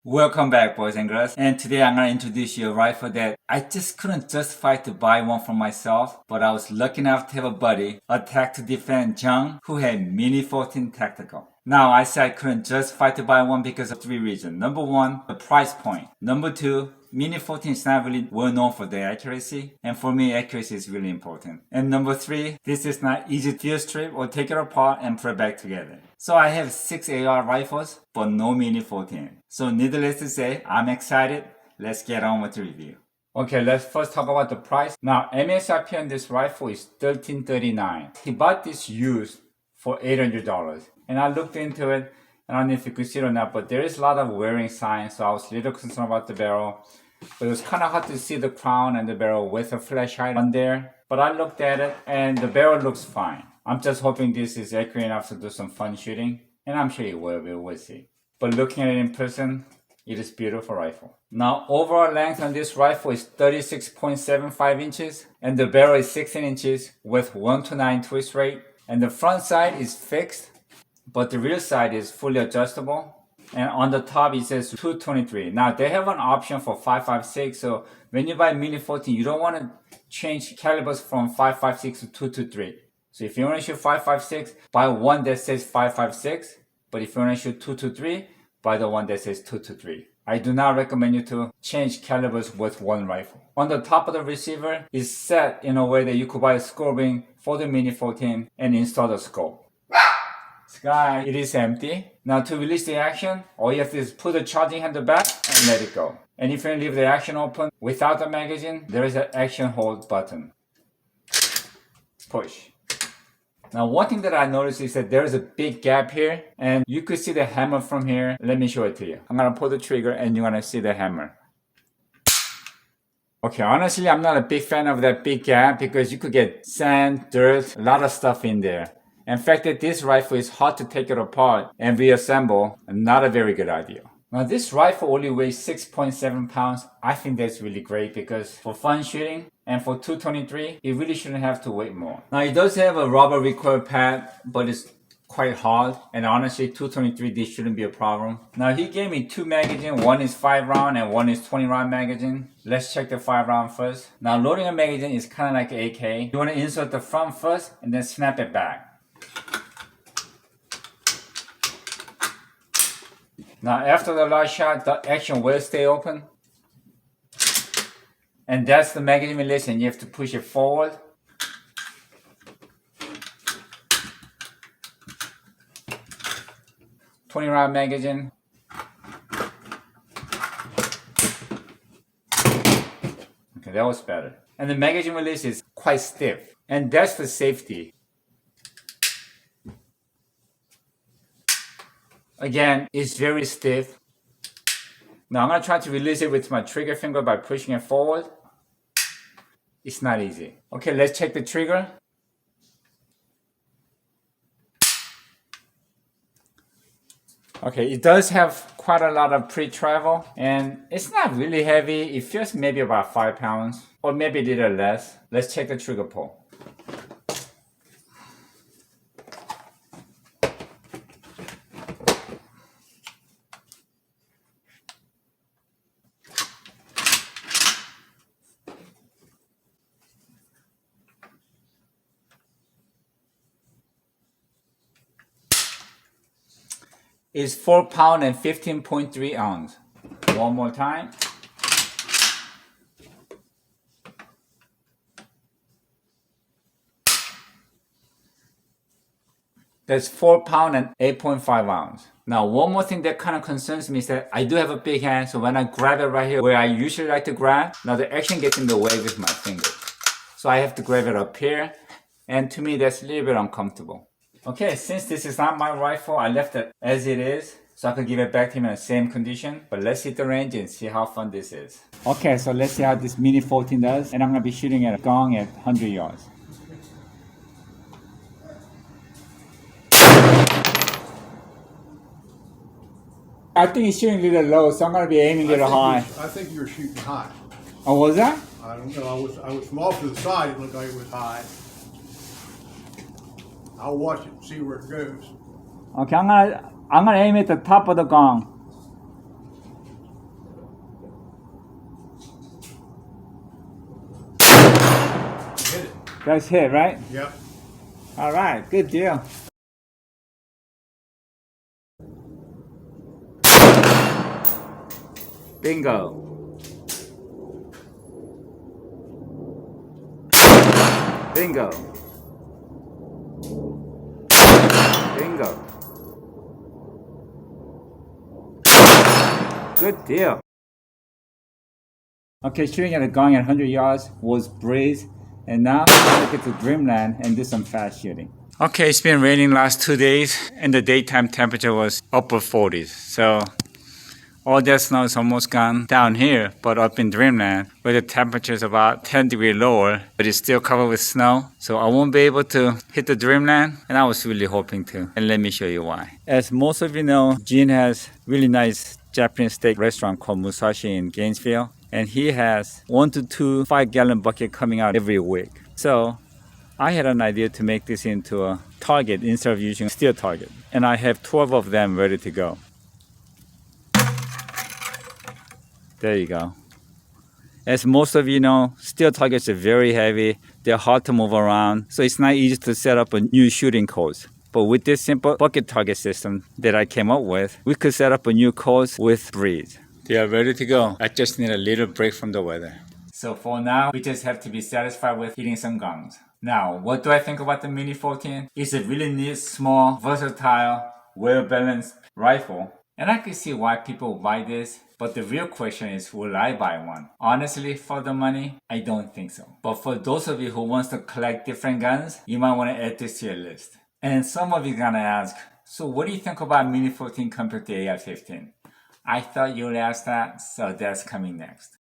Welcome back, boys and girls. And today I'm going to introduce you a rifle that I just couldn't justify to buy one for myself, but I was lucky enough to have a buddy, Attack to Defend Jung, who had Mini 14 Tactical. Now, I say I couldn't justify to buy one because of three reasons. Number one, the price point. Number two, Mini 14 is not really well known for their accuracy, and for me, accuracy is really important. And number three, this is not easy to field strip or take it apart and put it back together. So I have 6 AR rifles, but no Mini 14. So needless to say, I'm excited. Let's get on with the review. Okay, let's first talk about the price. Now, MSRP on this rifle is $1339. He bought this used for $800. And I looked into it, and I don't know if you could see it or not, but there is a lot of wearing signs, so I was a little concerned about the barrel. But it was kind of hard to see the crown and the barrel with a flashlight on there. But I looked at it, and the barrel looks fine. I'm just hoping this is accurate enough to do some fun shooting, and I'm sure it will, we'll see. But looking at it in person, it is a beautiful rifle. Now, overall length on this rifle is 36.75 inches, and the barrel is 16 inches with 1:9 twist rate. And the front side is fixed, but the rear side is fully adjustable. And on the top, it says 223. Now, they have an option for 5.56, so when you buy Mini 14, you don't want to change calibers from 5.56 to 223. So if you want to shoot 5.56, buy one that says 5.56. But if you want to shoot 223, buy the one that says 223. I do not recommend you to change calibers with one rifle. On the top of the receiver is set in a way that you could buy a scope ring for the Mini 14 and install the scope. Sky, it is empty. Now to release the action, all you have to do is put the charging handle back and let it go. And if you leave the action open without the magazine, there is an action hold button. Push. Now one thing that I noticed is that there is a big gap here, and you could see the hammer from here. Let me show it to you. I'm gonna pull the trigger and you're gonna see the hammer. Okay, honestly, I'm not a big fan of that big gap because you could get sand, dirt, a lot of stuff in there. In fact, that this rifle is hard to take it apart and reassemble, not a very good idea. Now this rifle only weighs 6.7 pounds. I think that's really great because for fun shooting and for 223, it really shouldn't have to weigh more. Now it does have a rubber recoil pad, but it's quite hard, and honestly 223 this shouldn't be a problem. Now he gave me two magazines, one is 5 round and one is 20 round magazine. Let's check the 5 round first. Now loading a magazine is kind of like an AK. You want to insert the front first and then snap it back. Now after the last shot, the action will stay open. And that's the magazine release, and you have to push it forward. .20 round magazine. Okay, that was better. And the magazine release is quite stiff. And that's for safety. Again, it's very stiff. Now I'm going to try to release it with my trigger finger by pushing it forward. It's not easy. Okay, let's check the trigger. Okay, it does have quite a lot of pre-travel, and it's not really heavy. It feels maybe about 5 pounds, or maybe a little less. Let's check the trigger pull. Is 4 pounds and 15.3 ounces. One more time. That's 4 pounds and 8.5 ounces. Now, one more thing that kind of concerns me is that I do have a big hand, so when I grab it right here where I usually like to grab, now the action gets in the way with my fingers. So I have to grab it up here, and to me that's a little bit uncomfortable. Okay, since this is not my rifle, I left it as it is, so I could give it back to him in the same condition. But let's hit the range and see how fun this is. Okay, so let's see how this Mini 14 does. And I'm going to be shooting at a gong at 100 yards. I think he's shooting a little low, so I'm going to be aiming a little high. I think you were shooting high. Oh, was that? I don't know. I was from off to the side. It looked like it was high. I'll watch it and see where it goes. Okay, I'm gonna aim at the top of the gong. That's hit, right? Yep. All right, good deal. Bingo. Bingo. Bingo. Good deal. Okay, shooting at a gun at 100 yards was breeze, and now I'm gonna get to Dreamland and do some fast shooting. Okay, it's been raining last 2 days, and the daytime temperature was upper 40s. So all that snow is almost gone down here, but up in Dreamland, where the temperature is about 10 degrees lower, but it's still covered with snow. So I won't be able to hit the Dreamland, and I was really hoping to. And let me show you why. As most of you know, Gene has really nice Japanese steak restaurant called Musashi in Gainesville, and he has 1 to 2 5-gallon bucket coming out every week. So I had an idea to make this into a target instead of using steel target, and I have 12 of them ready to go. There you go. As most of you know, steel targets are very heavy, they're hard to move around, so it's not easy to set up a new shooting course. But with this simple bucket target system that I came up with, we could set up a new course with breeze. They are ready to go. I just need a little break from the weather. So for now, we just have to be satisfied with hitting some guns. Now, what do I think about the Mini 14? It's a really neat, small, versatile, well-balanced rifle. And I can see why people buy this, but the real question is, will I buy one? Honestly, for the money, I don't think so. But for those of you who wants to collect different guns, you might want to add this to your list. And some of you gonna ask, so what do you think about Mini 14 compared to AR-15? I thought you would ask that, so that's coming next.